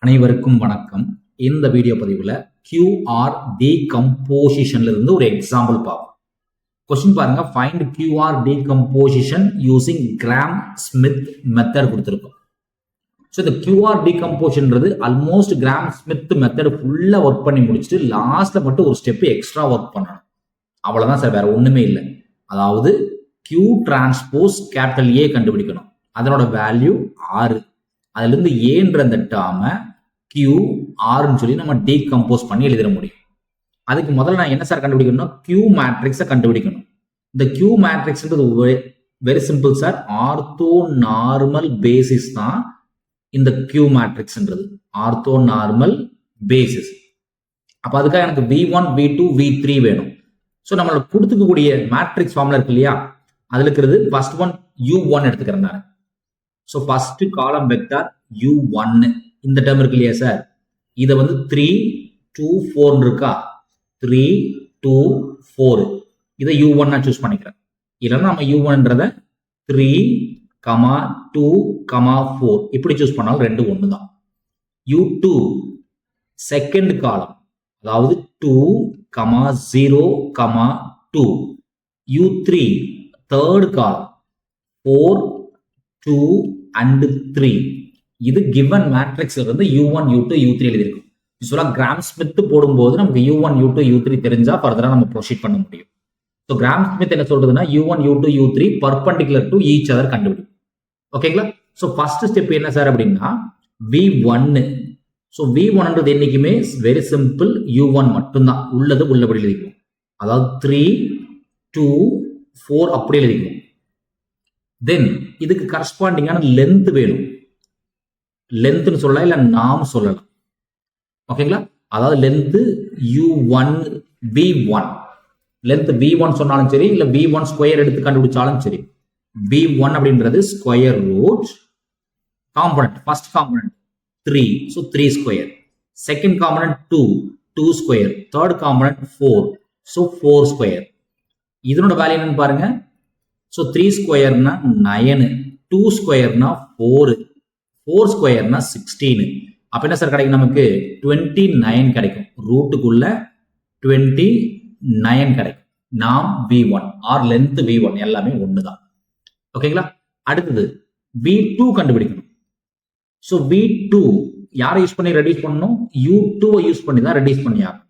அனைவருக்கும் வணக்கம். இந்த வீடியோ பதிவில் QR டீகம்போசிஷன்ல இருந்து ஒரு எக்ஸாம்பிள் பார்ப்போம். கொஸ்டின் பாருங்க, find QR decomposition using Gram Schmidt method கொடுத்துருக்கோம். ஸோ இந்த QR டீகம்போசிஷன்றது ஆல்மோஸ்ட் கிராம் ஸ்மித் மெத்தட் ஃபுல்லாக ஒர்க் பண்ணி முடிச்சுட்டு லாஸ்ட்ல மட்டும் ஒரு ஸ்டெப் எக்ஸ்ட்ரா ஒர்க் பண்ணணும். அவ்வளோதான் சார், வேற ஒன்றுமே இல்லை. அதாவது Q டிரான்ஸ்போஸ் கேபிட்டல் A கண்டுபிடிக்கணும். அதனோட வேல்யூ 6. அதுலேருந்து ஏன்ற அந்த டேர்மை QR சொல்லி நம்ம டீகம்போஸ் பண்ணி எழுதிட முடியும். அதுக்கு முதல்ல நான் என்ன சார் கண்டுபிடிக்கணும்னா Q மேட்ரிக்ஸை கண்டுபிடிக்கணும். இந்த Q மேட்ரிக்ஸ்ன்றது very simple sir, orthonormal basis தான் இந்த Q மேட்ரிக்ஸ்ன்றது, ஆர்த்தோ நார்மல் பேசிஸ். அப்போ அதுக்காக எனக்கு V1 V2 V3 வேணும். ஸோ நம்மளுக்கு கொடுத்துக்கக்கூடிய மேட்ரிக்ஸ் ஃபார்முலா இருக்கு இல்லையா, அதுல இருக்கிறது ஃபர்ஸ்ட் ஒன் U1 எடுத்துக்கிறேன் நான். So first column vector U1 இந்த டேர்ம் இருக்கு இல்லையா சார், இதை வந்து 3 2 4 இருக்கா, 3 2 4 இதை U1 நான் சூஸ் பண்ணிக்கிறேன். இல்லைன்னா நம்ம U1ன்றதை 3 2 4 இப்படி சூஸ் பண்ணாலும் ரெண்டு ஒன்று தான். U2 செகண்ட் காலம், அதாவது 2 0 2. U3 தேர்ட் காலம் 4 2 and 3. இது கிவன் மேட்ரிக்ஸ்ல இருந்து U1 U2 U3 எழுதியிருக்கும். யூஸ்வலா கிராம் ஸ்மித் போடும்போது நமக்கு U1 U2 U3 தெரிஞ்சா ஃபர்தரா நம்ம ப்ரொசீட் பண்ண முடியும். ஸோ கிராம் ஸ்மித் என்ன சொல்றதுன்னா U1 U2 U3 perpendicular to each other கண்டுபிடிக்கும். ஓகேங்களா? ஸோ ஃபர்ஸ்ட் ஸ்டெப் என்ன சார் அப்படின்னா V1. ஸோ V1ன்றது என்னைக்குமே வெரி சிம்பிள், U1 மட்டும்தான், உள்ளது உள்ளபடி எழுதிக்கும். அதாவது 3 2 4 அப்படி எழுதிக்கும். தென் இதுக்கு கரஸ்பாண்டிங்கான லென்த் வேணும். லென்த்னு சொல்லலாம், இல்ல நாம் சொல்லலாம். ஓகேங்களா? அதாவது length U1 V1, length V1 சொன்னாலும் சரி, இல்ல V1 ஸ்கொயர் எடுத்து கண்டுபிடிச்சாலும் சரி. V1 அப்படின்றது square root component, first component 3, so 3 square. Second component 2 square. Third component 4, so 4 square. இதனோட வேல்யூ என்னன்னு பாருங்க. ஸோ 3 ஸ்கொயர்னா 9, 2 ஸ்கொயர்னா 4, 4 ஸ்கொயர்னா 16. அப்ப என்ன சார் கிடைக்கும் நமக்கு? 29 கிடைக்கும். ரூட்டுக்குள்ள 29 கிடைக்கும். நாம் V1 ஆர் லென்த் V1 எல்லாமே ஒண்ணுதான். ஓகேங்களா? அடுத்தது V2 கண்டுபிடிக்கணும். ஸோ V2 யாரை யூஸ் பண்ணி ரெடியூஸ் பண்ணணும்? U2 யூஸ் பண்ணி தான் ரெடியூஸ் பண்ணி ஆகும்.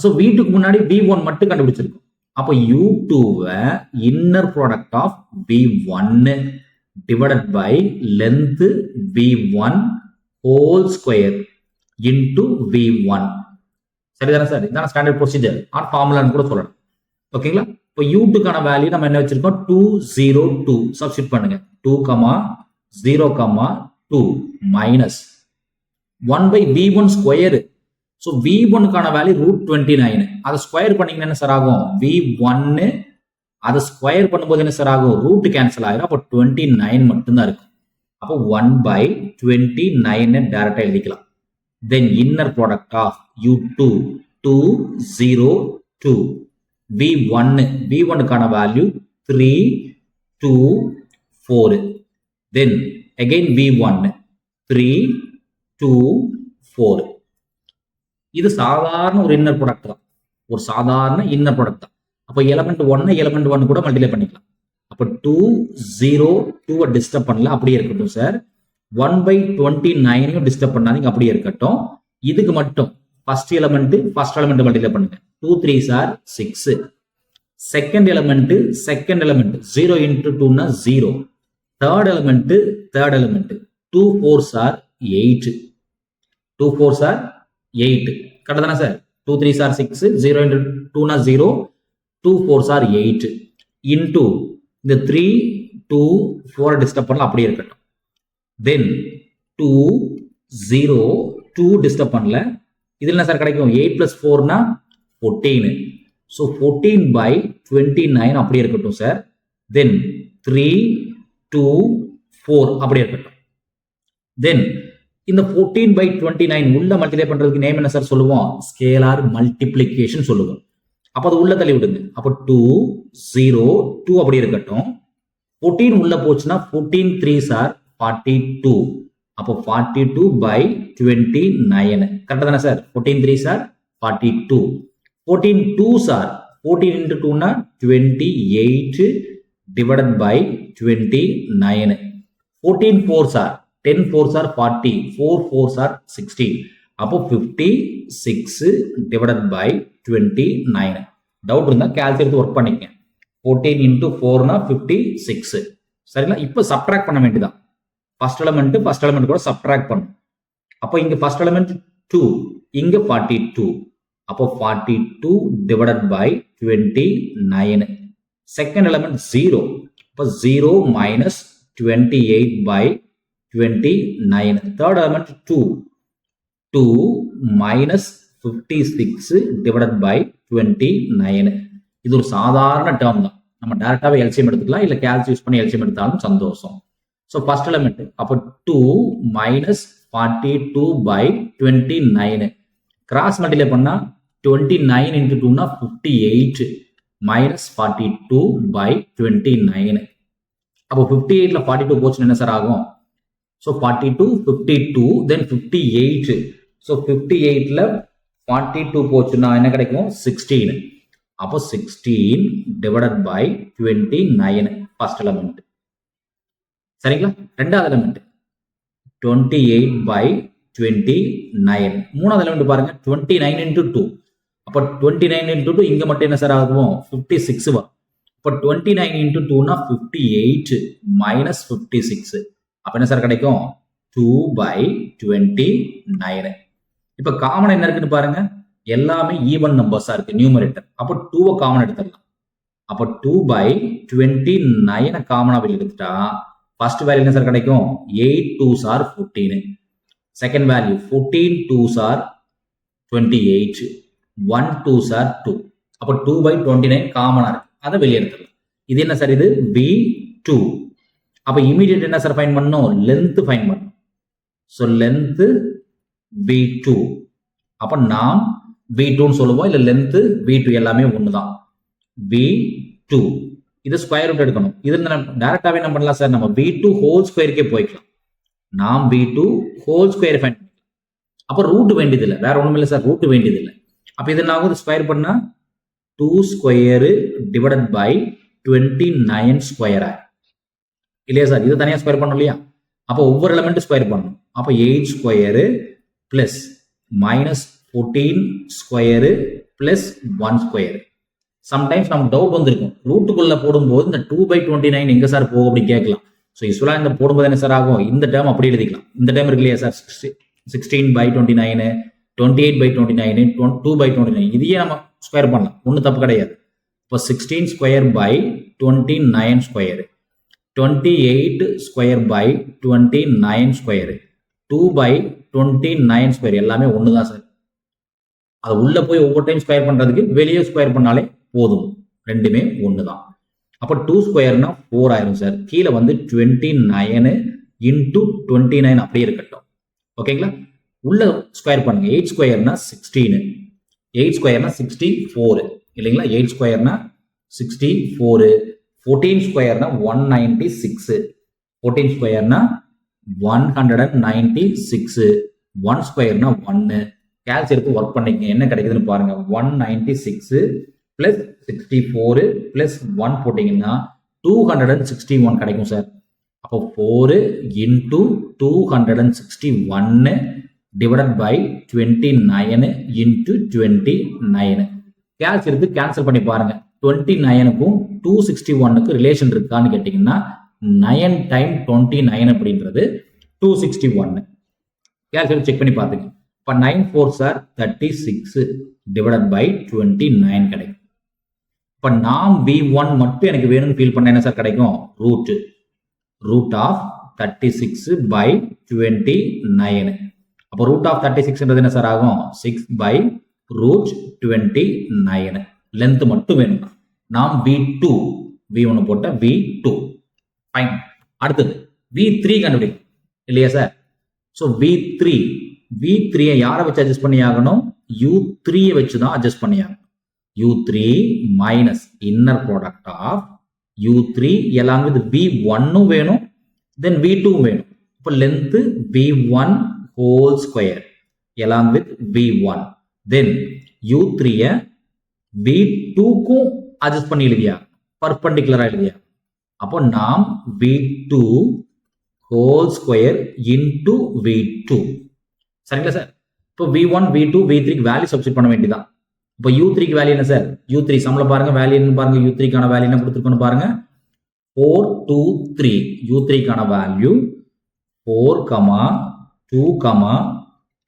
ஸோ V2க்கு முன்னாடி V1 மட்டும் கண்டுபிடிச்சிருக்கும். அப்போ U2வை inner product of V1 divided by length V1 whole square into V1. சரிதானே சார்? இதுதான் ஸ்டாண்டர்ட் ப்ரொசீஜர் ஆர் ஃபார்முலான்னு கூட சொல்லலாம். ஓகேங்களா? இப்போ U2க்கான வேல்யூ நம்ம என்ன வச்சிருக்கோம்? 2 0 2 சப்ஸ்டிட் பண்ணுங்க. 2 0 2 minus 1 by V1 square. So V1க்கான வேல்யூ √29. அதை ஸ்கொயர் பண்ணீங்கன்னா என்ன சார் ஆகும்? V1 அதை ஸ்கொயர் பண்ணும்போது என்ன சார் ஆகும்? ரூட் கேன்சல் ஆகிடும். அப்போ 29 மட்டும்தான் இருக்கும். அப்போ 1 பை 29 டைரக்டா எழுதிக்கலாம். Then inner product of U2 2 0 2 V1க்கான வேல்யூ 3 2 4. Then again V1 3 2 4. இது சாதாரண ஒரு இன்னர் ப்ராடக்ட் தான், ஒரு சாதாரண இன்னர் ப்ராடக்ட் தான். அப்போ எலமெண்ட் 1 கூட மல்டிப்ளை பண்ணிக்கலாம். அப்போ 2 0 2 டிஸ்டர்ப் பண்ணல, அப்படியே இருக்கட்டும் சார். 1 பை 29 டிஸ்டர்ப் பண்ணாதீங்க, அப்படியே இருக்கட்டும். இதுக்கு மட்டும் ஃபர்ஸ்ட் எலமெண்ட் மல்டிப்ளை பண்ணுங்க. 2 3s are 6. Second element 0 into 2 0. Third element 2 4s are 8. 2 4s are 8. Correct தானே sir? 2 3s are 6, 0 into 2 0, 2 4s are 8 into இந்த 3 2 4 டிஸ்டர்ப் பண்ணல, அப்படியே இருக்கட்டும். தென் 2 0 2 டிஸ்டர்ப் பண்ணல, இதுல என்ன சார் கிடைக்கும்? 8 plus 4 14. ஸோ 14 by 29 அப்படியே இருக்கட்டும் சார். தென் 3 2 4 அப்படியே இருக்கட்டும். தென் இந்த 14 by 29 உள்ள மல்டிப்ளை பண்றதுக்கு நேம் என்ன சார் சொல்லுவோம்? ஸ்கேலார் மல்டிப்ளிகேஷன் சொல்லுவோம். அப்போ அது உள்ள தள்ளி விடுங்க. அப்போ 2 0 2 அப்படி இருக்கட்டும். 14 உள்ள போச்சுன்னா 14 3s are 42. அப்போ 42 by 29 கரெக்டா தானே sir 14 3s are 42 14 2s are 14 into 2 na 28 divided by 29 14 4s are 10 4s are 40 4 4s are 16 அப்போ 56 divided by 29 டவுட் இருந்தா கால்குலேட் எடுத்து ஒர்க் பண்ணிக்கங்க 14 into 4 na 56 சரிங்களா இப்போ சப்ட்ராக்ட் பண்ண வேண்டியதான் ஃபர்ஸ்ட் எலிமெண்ட் கூட சப்ட்ராக்ட் பண்ணும் அப்போ இங்க ஃபர்ஸ்ட் எலிமெண்ட் 2 இங்க 42 அப்போ 42 divided by 29 செகண்ட் எலிமெண்ட் 0 அப்போ 0 minus 28 by 29 third element 2 minus 56 divided by 29 இது ஒரு சாதாரண டேர்ம் தான் நம்ம டைரக்டாவே எல்சிஎம் எடுத்துக்கலாம் இல்ல கால்சி யூஸ் பண்ணி எல்சிஎம் எடுத்தாலும் சந்தோஷம் சோ ஃபர்ஸ்ட் எலிமெண்ட் அப்போ 2 minus 42 by 29 கிராஸ் மல்டிப்ளை பண்ணா 29 into 2 na 58 minus 42 by 29 அப்போ 58 ல 42 போச்சுன்னா என்ன சார் ஆகும் so 42 52 then 58 so 58 ல 42 போச்சுன்னா என்ன கிடைக்கும் 16 அப்போ 16 divided by 29 ஃபர்ஸ்ட் எலிமெண்ட் சரிங்களா ரெண்டாவது எலிமெண்ட் 28 by 29 மூணாவது எலிமெண்ட் பாருங்க 29 into 2 அப்ப 29 into 2 இங்க மட்டும் என்ன சார் ஆகும் 56 வரும் அப்ப 29 into 2 னா 58 minus 56 அப்ப என்ன சார் கிடைக்கும் 2 by 29 இப்ப காமன் என்ன இருக்குன்னு பாருங்க எல்லாமே ஈவன் நம்பர்ஸா இருக்கு நியூமரேட்டர் அப்ப 2 காமன் எடுத்துடலாம் அப்ப 2 by 29 காமனா வெளிய எடுத்துட்டா ஃபர்ஸ்ட் வேல்யூ என்ன சார் கிடைக்கும் 8 2s are 14 second value 14 2s are 28 1 2s are 2 அப்ப 2 by 29 காமனா இருக்கு அதை வெளிய எடுத்துடலாம் இது என்ன சார் இது v2 அப்ப இமிடியேட் என்ன சார் ஃபைண்ட் பண்ணனும் லெந்த் ஃபைண்ட் பண்ணனும் சோ லெந்த் v2 அப்ப நாம் v2 னு சொல்லுவோம் இல்ல லெந்த் v2 எல்லாமே ஒண்ணுதான் v2 இது ஸ்கொயர் ரூட் எடுக்கணும் இது டைரக்டாவே என்ன பண்ணலாம் சார் நம்ம v2 ஹோல் ஸ்கொயர்க்கே போய்க்கலாம் நாம் v2 ஹோல் ஸ்கொயர் ஃபைண்ட் பண்ணலாம் அப்ப ரூட் வேண்டியது இல்ல வேற ஒண்ணும் இல்ல சார் ரூட் வேண்டியது இல்ல அப்ப இது நான் ஸ்கொயர் பண்ணா 2 ஸ்கொயர் டிவைடட் பை 29 ஸ்கொயர் இல்லையா சார் இது தனியா ஸ்கொயர் பண்ணணும் இல்லையா அப்ப ஒவ்வொரு எலிமெண்ட் ஸ்கொயர் பண்ணணும் அப்ப 8 square plus minus 14 square plus 1 square sometimes நமக்கு டவுட் வந்திருக்கும் ரூட்டுக்குள்ள போடும்போது இந்த 2 by 29 எங்க சார் போகும் அப்படி கேட்கலாம் ஸோ யூஸ்வலா இந்த போடும்போது என்ன சார் ஆகும் இந்த டேர்ம் அப்படி எழுதிக்கலாம் இந்த டேர்ம் இருக்கு இல்லையா சார் 16 by 29 28 by 29 2 by 29 இதையே நம்ம ஸ்கொயர் பண்ணலாம் ஒன்றும் தப்பு கிடையாது இப்போ 16 square by 29 square 28 square by 29 square 2 by 29 square எல்லாமே ஒன்று தான் சார் அது உள்ள போய் ஒவ்வொரு டைம் ஸ்கொயர் பண்றதுக்கு வெளியே ஸ்கொயர் பண்ணாலே போதும் ரெண்டுமே ஒன்று தான் அப்போ 2 ஸ்கொயர்னா 4 ஆயிரும் சார் கீழே வந்து 29 இன்டூ 29 அப்படியே இருக்கட்டும் ஓகேங்களா உள்ள ஸ்கொயர் பண்ணுங்க 8 ஸ்கொயர்னா 16 8 ஸ்கொயர்னா 64 இல்லைங்களா 8 ஸ்கொயர்னா 64 14 ஸ்கொயர்னா 196 14 ஸ்கொயர்னா 196 1 ஸ்கொயர்னா 1 கேல்சி எடுத்து ஒர்க் பண்ணிக்கங்க என்ன கிடைக்குதுன்னு பாருங்க 196 பிளஸ் 64 பிளஸ் 1 போட்டீங்கன்னா 261 கிடைக்கும் சார் அப்போ 4 இன்டூ 261 டிவைடட் பை 29 இன்டூ 29 கேல்சி எடுத்து கேன்சல் பண்ணி பாருங்க 29க்கும் 261க்கு ரிலேஷன் இருக்கான்னு கேட்டீங்கன்னா 9 டைம் 29 அப்படின்றது 261 கேல்சி எடுத்து செக் பண்ணி பார்த்துங்க இப்போ 9 4s are 36 டிவைடட் பை 29 கிடைக்கும் இப்போ நாம் v1 மட்டும் எனக்கு வேணும்னு ஃபீல் பண்ண என்ன சார் கிடைக்கும் ரூட் ஆஃப் 36 பை 29 அப்போ ரூட் ஆஃப் 36ன்றது என்ன சார் ஆகும் 6 பை ரூட் 29 லென்த் மட்டும் வேணும் நாம் v1 போட்ட v2 ஃபைன் அடுத்தது v3 கண்டுபிடிக்கும் இல்லையா சார் ஸோ v3 யாரை வச்சு அட்ஜஸ்ட் பண்ணி ஆகணும் u3 வச்சு தான் அட்ஜஸ்ட் பண்ணி ஆகணும் u3 minus inner product of u3 எல்லாம் v1 வேணும் தென் v2 வேணும் இப்போ length v1 whole square along with v1. Then u3 v2க்கும் adjust பண்ணி எழுதியா, perpendicular எழுதியா. அப்போ நாம் v2 whole square into v2. சரிங்களா சார்? இப்போ v1, v2, v3 value substitute பண்ண வேண்டியதான். இப்போ u3 க்கு வேல்யூ என்ன சார்? u3 சம்ல பாருங்க, வேல்யூ என்ன பாருங்க, u3 கான வேல்யூ என்ன கொடுத்திருக்கோன்னு பாருங்க. 4 2 3. u3 கான value 4, 2,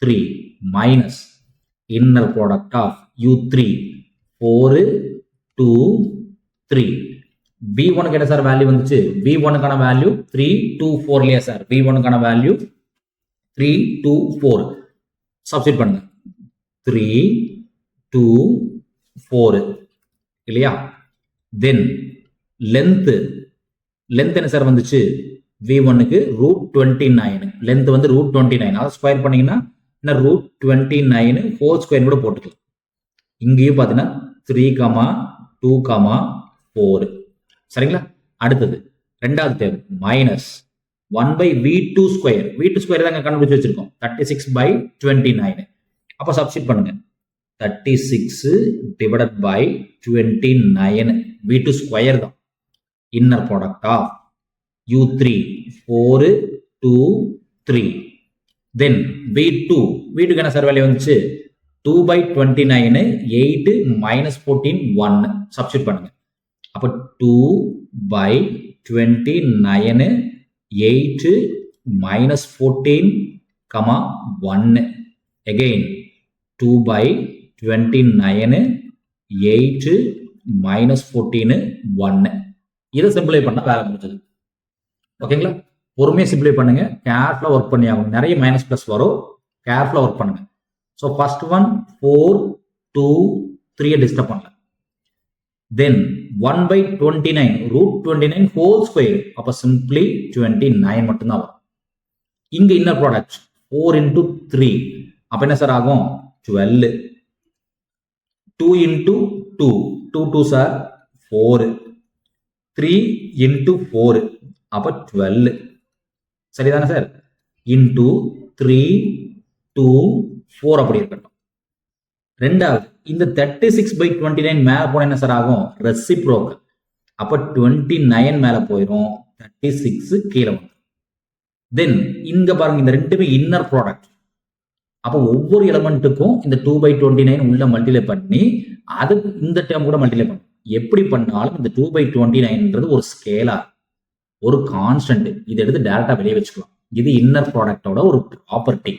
3 minus inner product of u3 4 2 3. v1 க்கு என்ன சார் வேல்யூ வந்துச்சு? v1 கான வேல்யூ 3 2 4 இல்லையா சார்? v1 கான வேல்யூ 3 2 4 சப்ஸ்டிட் பண்ணுங்க. 3 2 4 இல்லையா? தென் லென்த் என்ன சார் வந்துச்சு? v1 க்கு √29. லென்த் வந்து √29. அதை ஸ்கொயர் பண்ணீங்கன்னா என்ன, √29 ஹோல் ஸ்கொயர் கூட போட்டுக்கலாம். இங்கேயும் பார்த்தீங்கன்னா 3, 2, 4. சரிங்களா? அடுத்தது ரெண்டாவது term minus 1/v2 square. v2 square தான் கண்டுபிடிச்சு வச்சிருக்கோம், 36/29. அப்போ சப்ஸ்டிட் பண்ணுங்க. 36 divided by 29 v2 ஸ்கொயர் தான். Inner product of u3 4 2 3. Then v2 என்ன சார் வேல்யூ வந்துச்சு? 2/29 8 minus 14 1 சப்ஸ்டிட் பண்ணுங்க. அப்போ 2/29 8 minus 14 1. again 2/29 8 minus 14 1. இதை சிம்பிளை பண்ணா வேலை முடிஞ்சது. ஓகேங்களா? பொறுமையாக சிம்பிளை பண்ணுங்க, கேர்ஃபுல்லாக ஒர்க் பண்ணி ஆகும். நிறைய மைனஸ் பிளஸ் வரும், கேர்ஃபுல்லாக ஒர்க் பண்ணுங்க. ஸோ ஃபர்ஸ்ட் ஒன் 4 2 3 டிஸ்டர்ப் பண்ணல. தென் 1/29 √29 ஹோல் ஸ்கொயர். அப்போ சிம்பிளி 29 மட்டும்தான் வரும். இங்க இன்னர் ப்ராடக்ட் 4 into 3. அப்போ என்ன சார் ஆகும்? 12. 2 into 2 2 2s are 4. 3 into 4 அப்போ 12. சரிதானே சார்? into 3 2 4 அப்படி இருக்கட்டும். ரெண்டாவது இந்த 36/29 மேல போன என்ன சார் ஆகும்? ரெசிப்ரோக்கல். அப்போ 29 மேல போயிடும், 36 கீழே வந்து. தென் இங்க பாருங்க, இந்த ரெண்டுமே இன்னர் ப்ராடக்ட். அப்போ ஒவ்வொரு எலமெண்ட்டுக்கும் இந்த 2/29 உள்ள மல்டிப்ளை பண்ணி அதுக்கு இந்த டேர்ம் கூட மல்டிப்ளை பண்ணும். எப்படி பண்ணாலும் இந்த 2/29ன்றது ஒரு ஸ்கேலார், ஒரு கான்ஸ்டன்ட். இதை எடுத்து டைரக்டா வெளியே வச்சுக்கலாம். இது இன்னர் ப்ராடக்டோட ஒரு ப்ராப்பர்ட்டி.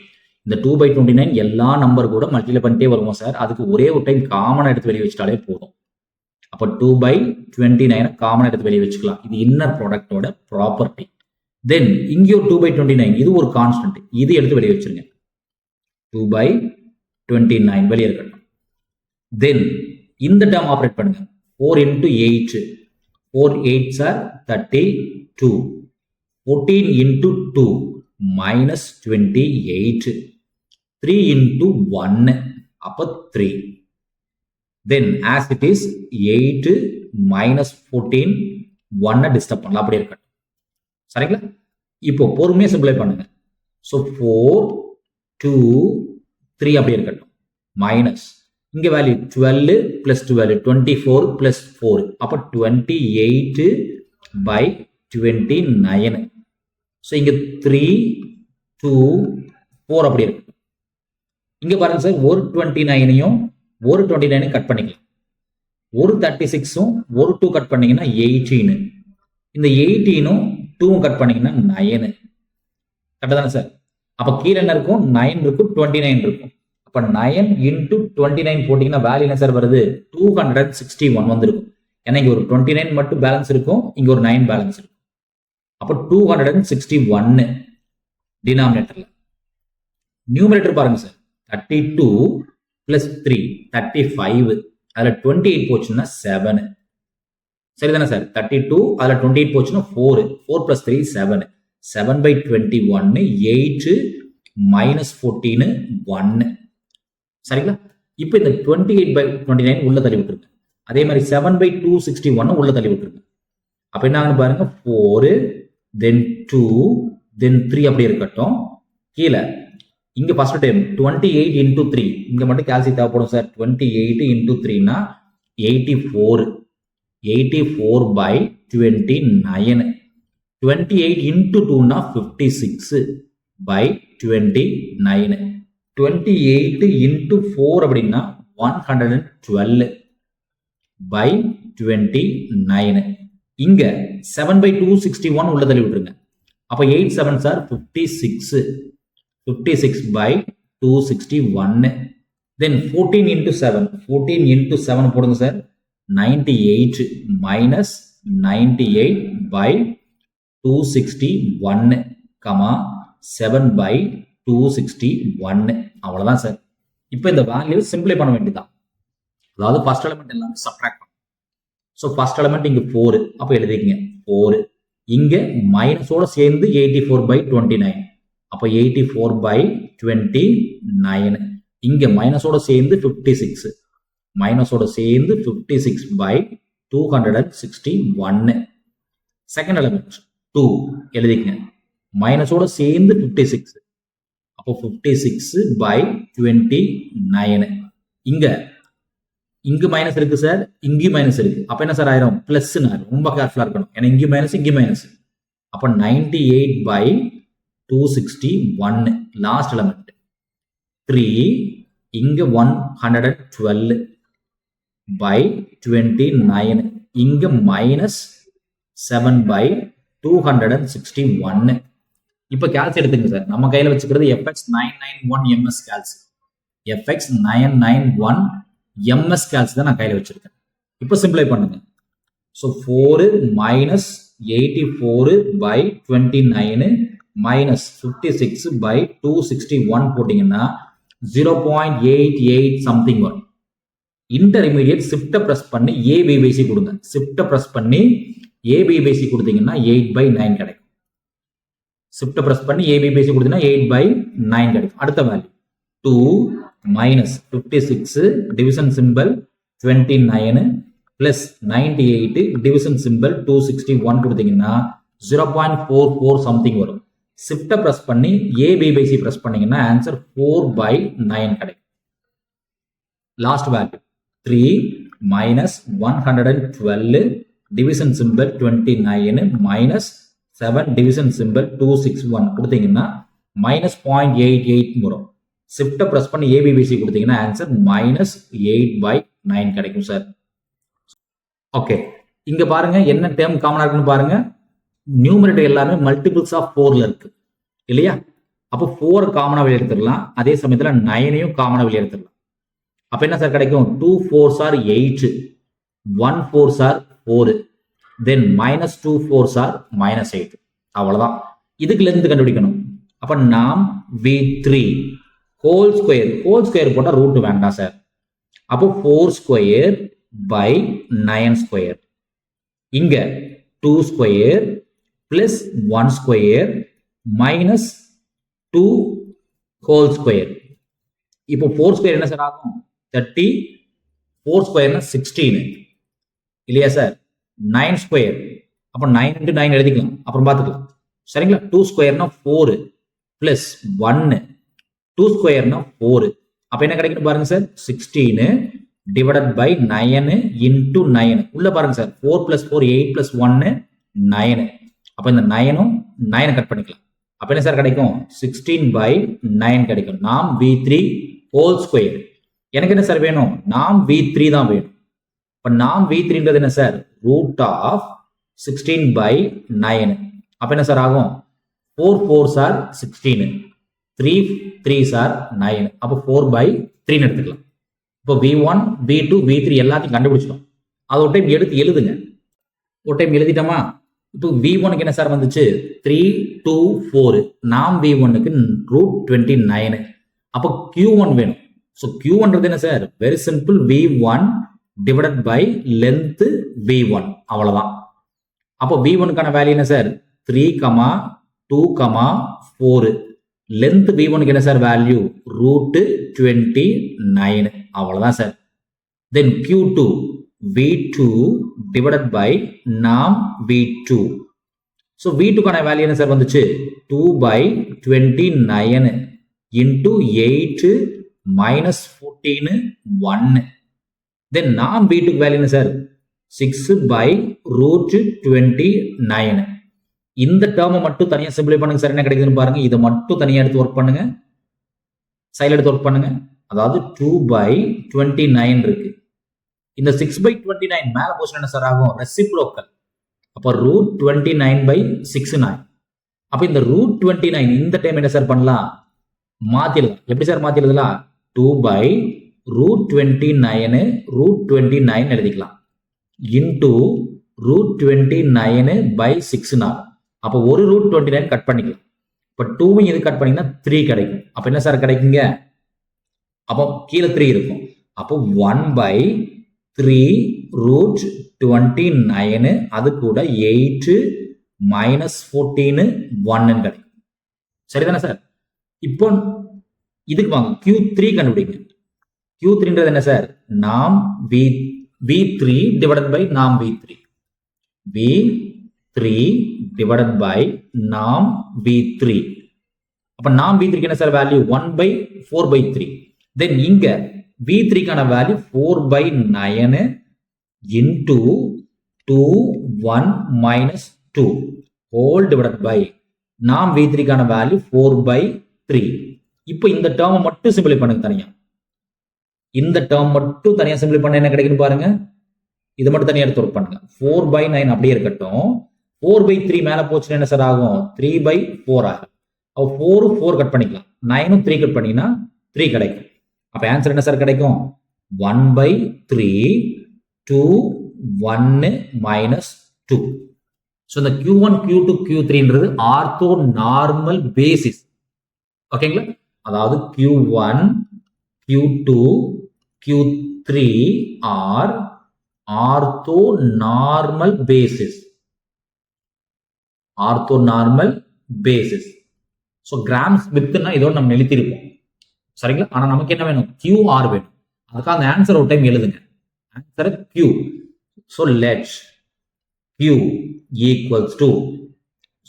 இந்த 2/29 எல்லா நம்பர் கூட மல்டிப்ளை பண்ணிட்டே வருவோம் சார். அதுக்கு ஒரே ஒரு டைம் காமனா எடுத்து வெளியே வச்சுட்டாலே போதும். அப்போ 2/29 காமனா எடுத்து வெளியே வச்சுக்கலாம். இது இன்னர் ப்ராடக்டோட ப்ராப்பர்ட்டி. தென் இங்கே ஒரு 2/29, இது ஒரு கான்ஸ்டன்ட். இது எடுத்து வெளியே வச்சிருங்க. 2/29 வெளியே இருக்கட்டும். தென் இந்த டேர்ம் ஆப்ரேட் பண்ணுங்க. 4 into 8. 4 8s are 32. 14 into 2 minus 28. 3 into 1 அப்போ 3. Then as it is 8 minus 14 1 disturb பண்ணலாம், அப்படியே இருக்கட்டும். சரிங்களா? இப்போ பொறுமையாக சிம்பிளை பண்ணுங்க. ஸோ 4 2 3 அப்படியே இருக்கட்டும். மைனஸ் இங்க வேல்யூ 12 plus 12 24 plus 4 அப்போ 28/29. ஸோ இங்க 3 2 4 அப்படி இருக்கு. இங்க பாருங்க சார், ஒரு 29ஐயும் ஒரு 29 கட் பண்ணிக்கலாம். ஒரு 36ம் ஒரு 2 கட் பண்ணீங்கன்னா 18. இந்த 18ம் 2 கட் பண்ணீங்கன்னா 9. கரெக்டா தானே சார்? அப்ப கீழே என்ன இருக்கும்? 9 இருக்கும், 29 இருக்கும். அப்ப 9 into 29 போட்டீங்கன்னா வேல்யூ என்ன சார் வருது? 261 வந்திருக்கும். ஏன்னா இங்க ஒரு 29 மட்டும் பேலன்ஸ் இருக்கும், இங்க ஒரு 9 பேலன்ஸ் இருக்கும். அப்ப 261 டினாமினேட்டர்ல. நியூமரேட்டர் பாருங்க சார், 32 plus 3 35. அதுல 28 போச்சுன்னா 7. சரிதானே சார்? 32 அதுல 28 போச்சுன்னா 4 4 plus 3 7. 7/21 8 minus 14 1. சரிங்களா? இப்போ இந்த 28/29 உள்ள தள்ளி விட்டுருக்கு. அதே மாதிரி 7/261 உள்ள தள்ளி விட்டுருக்கு. அப்ப என்ன ஆகுன்னு பாருங்க, 4 then 2 then 3 அப்படி இருக்கட்டும். கீழே இங்க ஃபர்ஸ்ட் டைம் 28 into 3 இங்க மட்டும் கால்சி தேவைப்படும் சார். 28 into 3 னா 84 by 29. 28 into 2 னா 56 by 29. 28 into 4 அப்படின்னா 112 by 29. இங்க 7 by 261 உள்ள தள்ளி விட்டுருங்க. அப்ப 8 7 சார் 56 by 261. then 14 into 7 போடுங்க சார். 98 minus 98 by 261 7 by 261. அவ்வளவுதான் சார். இப்போ இந்த வேல்யூ சிம்பிளை பண்ண வேண்டியதுதான். அதாவது ஃபர்ஸ்ட் எலிமெண்ட் எல்லாமே சப்ட்ராக்ட் பண்ணும். ஸோ ஃபர்ஸ்ட் எலிமெண்ட் இங்க 4, அப்போ எழுதிக்கங்க 4. இங்க மைனஸோட சேர்ந்து 84 by 29, அப்போ 84 by 29. இங்க மைனஸோட சேர்ந்து 56, மைனஸோட சேர்ந்து 56 by 261. செகண்ட் எலிமெண்ட் 2 எழுதிக்கங்க, மைனஸோட சேர்ந்து 56, அப்போ 56 by 29. இங்க மைனஸ் இருக்கு சார், இங்கேயும் மைனஸ் இருக்கு. அப்ப என்ன சார் ஆயிரும்? பிளஸ். ரொம்ப கேர்ஃபுல்லா இருக்கணும், ஏன்னா இங்கேயும் மைனஸ். அப்ப 98 by 261. லாஸ்ட் எலிமெண்ட் 3, இங்க 112 by 29, இங்க மைனஸ் 7 by 261. இப்ப கேல்சி எடுத்துங்க சார். நம்ம கையில வச்சுக்கிறது FX991 MS கேல்சி. FX991 MS கேல்சி தான் நான் கையில வச்சிருக்கேன். இப்போ சிம்பிளை பண்ணுங்க. So 4 minus 84 by 29 minus 56 by 261 போட்டீங்கன்னா 0.88 சம்திங் வரும். இன்டர்மீடியட் ஷிஃப்ட்டை பிரஸ் பண்ணி ABBC கொடுங்க. ஷிஃப்ட்டை பிரஸ் பண்ணி ABBC கொடுத்தீங்கன்னா 8/9 கிடைக்கும். ஷிஃப்ட்டை பிரஸ் பண்ணி ABBC கொடுத்தீங்கன்னா 8/9 கிடைக்கும். அடுத்த value 2 minus 56 division simple 29 plus 98 division simple 261 கொடுத்தீங்கன்னா 0.44 சம்திங் வரும். ஷிஃப்ட்டை பிரஸ் பண்ணி ABBC பிரஸ் பண்ணீங்கன்னா ஆன்சர் 4/9 கிடைக்கும். Last value 3 minus 112 division simple 29 minus 7 division simple 261 கொடுத்தீங்கன்னா -0.88 வரும். ஷிஃப்ட்டை பிரஸ் பண்ணி ABBC கொடுத்தீங்கன்னா ஆன்சர் -8/9 கிடைக்கும் சார். ஓகே, இங்க பாருங்க என்ன டேர்ம் காமனா இருக்குன்னு பாருங்க. நியூமரேட்டர் எல்லாமே மல்டிபிள்ஸ் ஆஃப் 4ல இருக்கு இல்லையா? அப்போ 4 காமனா வெளியே எடுத்துடலாம், அதே சமயத்துல 9ஐயும் காமனா வெளியே எடுத்துடலாம். அப்ப என்ன சார் கிடைக்கும்? 2 4s are 8, 1 4s are 4, then -2 4s are -8. அவ்வளவுதான். இதுக்கு லென்த் கண்டுபிடிக்கணும். அப்ப நாம் V3 ஹோல் ஸ்கொயர் போட்டா ரூட் வேண்டாம் சார். அப்போ 4 ஸ்கொயர் by 9 ஸ்கொயர், இங்க 2 square plus 1 square minus 2 whole square. இப்போ 4 ஸ்கொயர் என்ன சார் ஆகும்? 30. 4 ஸ்கொயர்னா 16 இல்லையா சார்? 9 ஸ்கொயர், அப்போ 9 into 9 எழுதிக்கலாம், அப்புறம் பார்த்துக்கலாம் சரிங்களா? 2 ஸ்கொயர்னா 4 பிளஸ் 1, 2 ஸ்கொயர்னா 4, அப்ப என்ன கிடைக்கும் பாருங்க சார், 16 டிவைடட் பை 9 into 9. உள்ள பாருங்க சார், 4 plus 4 8 plus 1 9. அப்ப இந்த 9ம் 9 கட் பண்ணிக்கலாம். அப்ப என்ன சார் கிடைக்கும்? 16/9 கிடைக்கும். நாம் V3 ஹோல் ஸ்கொயர். எனக்கு என்ன சார் வேணும்? நாம் V3 தான் வேணும். இப்ப நாம் V3ன்றது என்ன சார்? Root of 16/9. அப்ப என்ன சார் ஆகும்? 4 4s are 16, 3 3s are 9. அப்போ 4/3 எடுத்துக்கலாம். இப்போ V1 V2 V3 எல்லாத்தையும் கண்டுபிடிச்சிட்டோம். அது ஒரு டைம் எடுத்து எழுதுங்க. ஒரு டைம் எழுதிட்டோமா? இப்போ V1க்கு என்ன சார் வந்துச்சு? 3 2 4. நாம் V1க்கு √29. அப்போ Q1 வேணும். ஸோ Q1ன்றது என்ன sir? Very simple, V1 divided by length V1, அவ்வளவுதான். அப்போ V1க்கான வேல்யூ என்ன சார்? 3, 2, 4. லென்த் V1க்கு என்ன சார் வேல்யூ? √29, அவ்வளவுதான் sir. Then Q2 V2 divided by நாம் V2. ஸோ V2க்கான வேல்யூ என்ன சார் வந்துச்சு 2/29 இன்டூ 8 minus 14 1. தென் நாம் V2க்கு வேல்யூ என்ன சார் 6/√29. இந்த டேர்மை மட்டும் தனியாக சிம்பிளை பண்ணுங்க சார். என்ன கிடைக்குதுன்னு பாருங்க. இதை மட்டும் தனியாக எடுத்து ஒர்க் பண்ணுங்க. சைடில் எடுத்து ஒர்க் பண்ணுங்க. அதாவது 2/29 இருக்கு. இந்த 6/29 மேல போச்சு என்ன சார் ஆகும் ரெசிப்ரோக்கல். அப்போ √29/6 9. அப்போ இந்த √29 இந்த டைம் என்ன சார் பண்ணலாம் மாத்திடலாம். எப்படி சார் மாத்திடலாம் 2/√29 √29 எழுதிக்கலாம் இன்டூ √29/6 ஆகும். அப்போ ஒரு √29 கட் பண்ணிக்கலாம். இப்போ 2 இது கட் பண்ணீங்கன்னா 3 கிடைக்கும். அப்போ என்ன சார் கிடைக்குங்க அப்போ கீழே 3 இருக்கும். அப்போ 1/3√29 அது கூட 8 minus 14 1 கிடைக்கும். சரிதானே சார்? இப்போ இதுக்கு வாங்க Q3 கண்டுபிடிங்க. Q3ன்றது என்ன சார் நாம் V3 divided by நாம் V3. V3 divided by நாம் V3. அப்ப நாம் V3 என்ன சார் வேல்யூ 1/4/3. தென் இங்க V3க்கான value 4/9 into 2 1 minus 2 whole divided by நாம் V3க்கான வேல்யூ 4/3. இப்போ இந்த டேர்மை மட்டும் சிம்பிளை பண்ணுங்க தனியா. இந்த டேர்ம் மட்டும் தனியா சிம்பிளை பண்ண என்ன கிடைக்குன்னு பாருங்க. இது மட்டும் தனியா எடுத்து ஒர்க் பண்ணுங்க. 4/9 அப்படியே இருக்கட்டும். 4/3 மேல போச்சுன்னா என்ன சார் ஆகும் 3/4 ஆகும். அப்போ 4 கட் பண்ணிக்கலாம். 9 3 கட் பண்ணீங்கன்னா 3 கிடைக்கும். அப்ப ஆன்சர் என்ன சார் கிடைக்கும் 1/3 2 1 minus 2. ஸோ இந்த Q1 Q2 Q3ன்றது ortho normal basis. ஓகேங்களா? அதாவது Q1 Q2 Q3 are orthonormal basis. Orthonormal basis. So கிராம்ஸ் வித்துனா இதோட நம்ம நிறுத்திருப்போம். சரிங்களா? ஆனா நமக்கு என்ன வேணும் QR வேணும். அதுக்காக அந்த ஆன்சர் ஒரு டைம் எழுதுங்க. Answer Q. So let Q equals to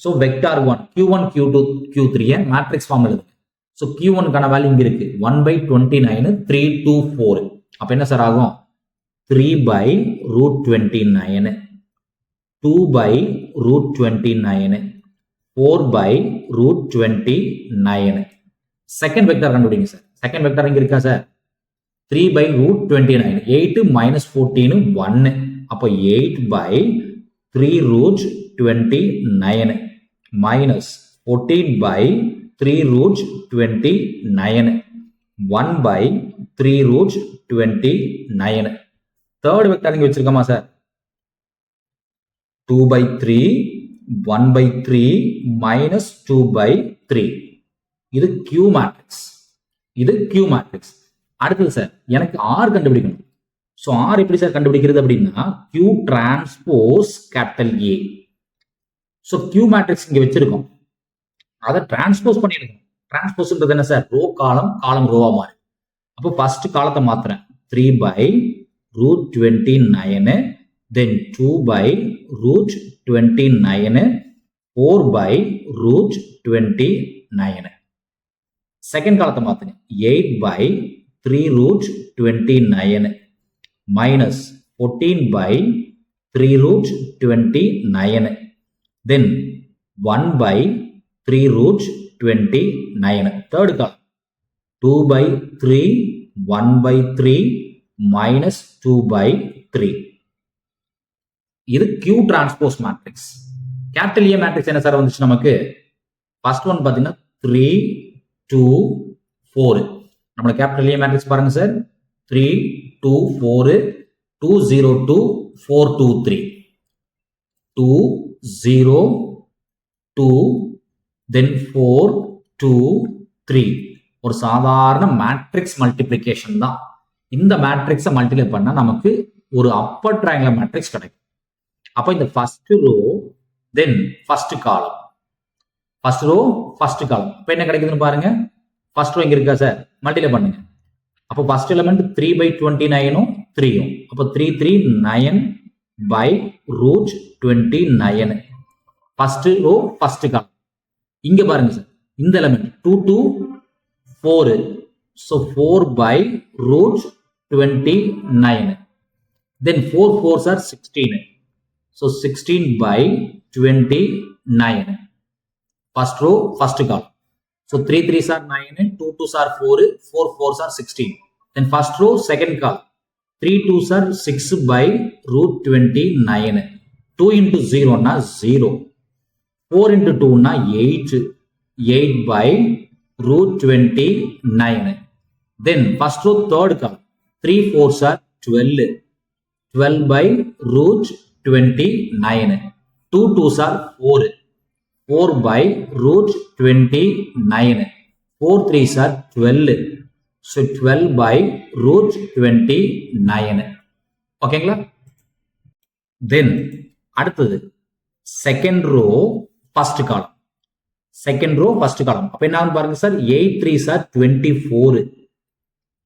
so vector 1 Q1 Q2 Q3 matrix form எழுதுங்க. ஸோ Q1க்கான வேல்யூ இங்க இருக்கு 1/29 3 2 4. அப்ப என்ன சார் ஆகும் 3/√29 2/√29 4/√29. செகண்ட் வெக்டார் கண்டுபிடிங்க சார். செகண்ட் வெக்டார் இங்க இருக்கா சார் 3/√29 8 minus 14 1. அப்போ 8/3√29 minus 14/3√29 1/3√29. தேர்ட் வெக்டார் இங்க வச்சிருக்கோமா சார் 2/3 1/3 minus 2/3. இது Q மேட்ரிக்ஸ். இது Q மேட்ரிக்ஸ். அடுத்தது சார் எனக்கு R கண்டுபிடிக்கணும். ஸோ R எப்படி சார் கண்டுபிடிக்கிறது அப்படின்னா Q transpose capital A. So Q matrix இங்க வச்சிருக்கோம். அதை டிரான்ஸ்போஸ் பண்ணிருக்கோம். டிரான்ஸ்போஸ்ன்றது என்ன சார் ரோ காலம் காலம் ரோவா மாறி. அப்போ ஃபர்ஸ்ட் காலத்தை மாத்துறேன் 3/√29 then 2/√29 4/√29. செகண்ட் காலத்தை மாத்துங்க 8/3√29 minus 14/3√29 then 1/3√29. தேர்ட் காலம் 2/3 1/3 minus 2/3. இது Q transpose matrix. Capital A matrix என்ன சார் வந்துச்சு நமக்கு ஃபர்ஸ்ட் ஒன் பாத்தீங்கன்னா 3 2 4. நம்ம கேபிட்டல் A மேட்ரிக்ஸ் பாருங்க சார் 3 2 4 2 0 2 4 2 3 2 0 2 then 4 2 3. ஒரு சாதாரண மேட்ரிக்ஸ் மல்டிப்ளிகேஷன் தான். இந்த மேட்ரிக்ஸை மல்டிப்ளை பண்ணா நமக்கு ஒரு அப்பர் ட்ரையாங்குலர் மேட்ரிக்ஸ் கிடைக்கும். அப்போ இந்த first row then first column first row first column இப்போ என்ன கிடைக்குதுன்னு பாருங்க. ஃபர்ஸ்ட் ரோ இங்க இருக்கா சார் மல்டிப்ளை பண்ணுங்க. அப்போ ஃபர்ஸ்ட் எலிமெண்ட் 3/29 3. அப்போ 3 3 9/√29. ஃபர்ஸ்ட் ரோ ஃபர்ஸ்ட் காலம். இங்க பாருங்க சார், இந்த element 2 to 4, so 4 by root 29. Then 4 4s are 16, so 16 by 29. First row first column, so 3 3s are 9, 2 2s are 4, 4 4s are 16. Then first row second column, 3 2s are 6 by root 29. 2 into 0 na 0, 4 into 2 na 8, 8 by root 29. Then first row third column, 3 4s are 12, 12 by root 29. 2 2s are 4, 4 by root 29. 4 3s are 12, so 12 by root 29. ஓகேங்களா? Then அடுத்தது second row first column. Second row first column. அப்ப என்ன பாருங்க sir, 8 3s are 24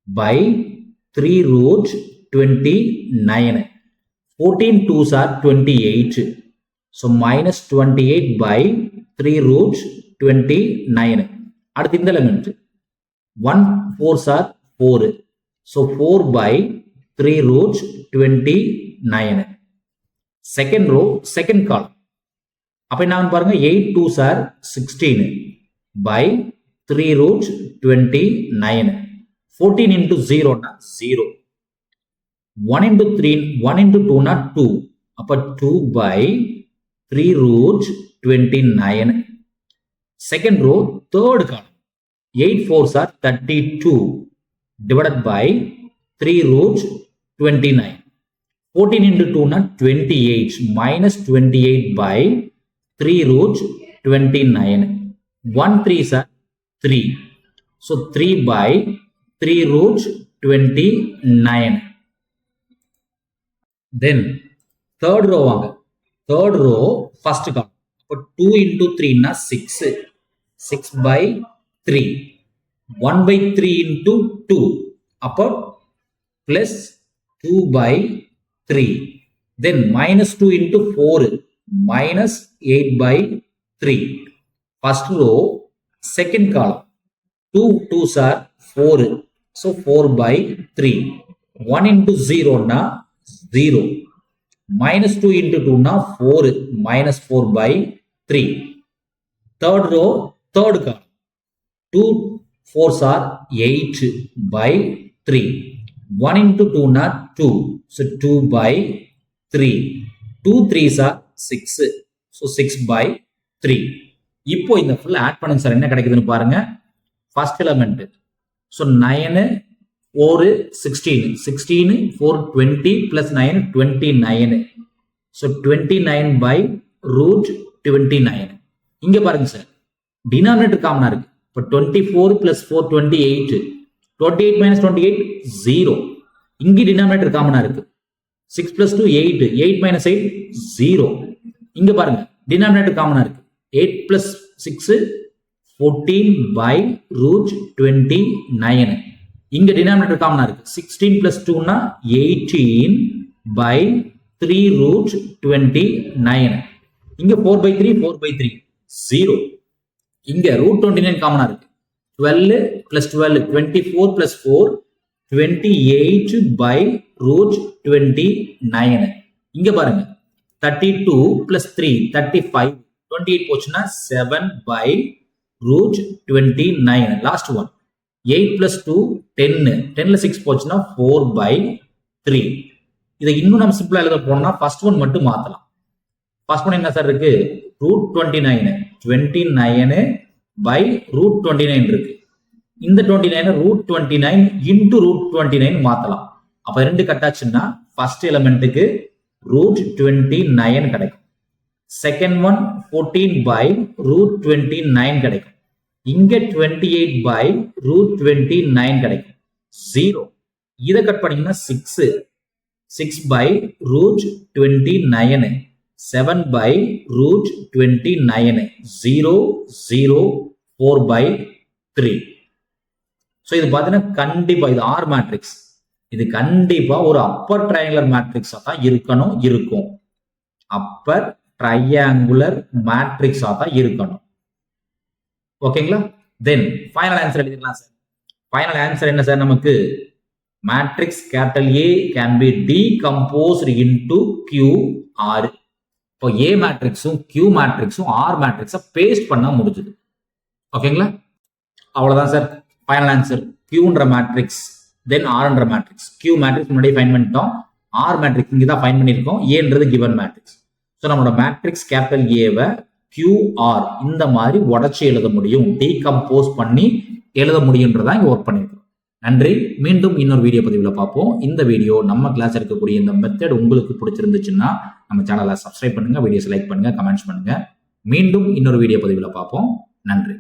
by 3 root 29. 14 2s are 28, so minus 28 by 3 root 29. அடுத்து இந்த element 1 4s are 4, so 4 by 3 root 29. Second row second column. அப்ப என்ன பாருங்க, 8 2s are 16 by 3 root 29. 14 into 0 na 0, 1 into 3 1 into 2 na 2, அப்ப 2 by 3 root 29. Second row third column, 8 4s are 32 divided by 3 root 29. 14 into 2 na 28, minus 28 by 3 root 29. 1 3s are 3, so 3 by 3 root 29. Then third row வாங்க, third row first column. அப்ப 2 into 3 na 6, 6 by 3, 1 by 3 into 2, அப்ப plus 2 by 3. Then minus 2 into 4, minus 8 by 3. First row second column, 2 2s are 4, so 4 by 3. 1 into 0 na 0, minus 2 into 2 na 4, minus 4 by 3. Third row third column, 2 4s are 8 by 3. 1 into 2 na 2, so 2 by 3. 2 3s are 6, so 6 by 3. இப்போ இந்த full add பண்ணுங்க sir, என்ன கிடைக்குதுன்னு பாருங்க. First element, so 9 4 16, 16 4 20 plus 9 29, so 29 by root 29. இங்க பாருங்க sir, denominator காமனா இருக்கு. இப்போ 24 plus 4 28, 28 minus 28 0. இங்க டினாமினேட்டர் காமனா இருக்கு. 6 plus 2 8, 8 minus 8 0. இங்க பாருங்க டினாமினேட்டர் காமனா இருக்கு. 8 plus 6 14 by root 29. இங்க டினாமினேட்டர் காமனா இருக்கு. 16 plus 2 na 18 by 3 root 29. இங்க 4 by 3 4 by 3 0. இங்க root 29 காமனா இருக்கு. 12 plus 12 24 plus 4 28 by root 29. இங்க பாருங்க 32 plus 3 35, 28 போச்சுன்னா 7 by root 29. Last one 8 plus 2 10, 10ல 6 போச்சுன்னா 4 by 3. இதை இன்னும் நம்ம சிம்பிளா எழுத போனோம்னா ஃபர்ஸ்ட் ஒன் மட்டும் மாத்தலாம். ஃபர்ஸ்ட் ஒன் என்ன சார் இருக்கு, root 29, 29 by root 29 இருக்கு. இந்த 29 root 29 into root 29 மாத்தலாம். அப்ப ரெண்டு கட்டாச்சுன்னா ஃபர்ஸ்ட் எலிமெண்ட்டுக்கு root 29 கிடைக்கும். செகண்ட் ஒன் 14 by root 29 கிடைக்கும். இங்க 28 by root 29 கிடைக்கும். 0. இதை கட் பண்ணீங்கன்னா 6, 6 by root 29, 7 by root 29, 0 0 4 by 3. So இது பார்த்தீங்கன்னா கண்டிப்பா இது ஆர் மேட்ரிக்ஸ். இது கண்டிப்பா ஒரு அப்பர் ட்ரையாங்குலர் மேட்ரிக்ஸா தான் இருக்கும். அப்பர் ட்ரையாங்குலர் மேட்ரிக்ஸா தான் இருக்கணும். ஓகேங்களா? தென் ஃபைனல் ஆன்சர் எழுதிடலாம் சார். ஃபைனல் ஆன்சர் என்ன சார்? நமக்கு matrix capital A can be decomposed into QR. இப்போ A மேட்ரிக்ஸும் Q மேட்ரிக்ஸும் R மேட்ரிக்ஸை பேஸ்ட் பண்ணா முடிஞ்சது. ஓகேங்களா? அவ்வளவுதான் சார் ஃபைனல் ஆன்சர். Qன்ற மேட்ரிக்ஸ் தென் Rன்ற மேட்ரிக்ஸ். Q மேட்ரிக்ஸ் முன்னாடி ஃபைன் பண்ணிட்டோம், R மேட்ரிக்ஸ் இங்கே தான் ஃபைன் பண்ணியிருக்கோம், Aன்றது கிவன் மேட்ரிக்ஸ். ஸோ நம்மளோட மேட்ரிக்ஸ் கேபிட்டல் ஏவை QR இந்த மாதிரி உடச்சி எழுத முடியும், டீகம்போஸ் பண்ணி எழுத முடியுன்றதான் இங்கே ஒர்க் பண்ணியிருக்கோம். நன்றி. மீண்டும் இன்னொரு வீடியோ பதிவில் பார்ப்போம். இந்த வீடியோ நம்ம கிளாஸ் இருக்கக்கூடிய இந்த மெத்தட் உங்களுக்கு பிடிச்சிருந்துச்சுன்னா நம்ம சேனலை சப்ஸ்கிரைப் பண்ணுங்க, வீடியோஸ் லைக் பண்ணுங்க, கமெண்ட்ஸ் பண்ணுங்க. மீண்டும் இன்னொரு வீடியோ பதிவில் பார்ப்போம். நன்றி.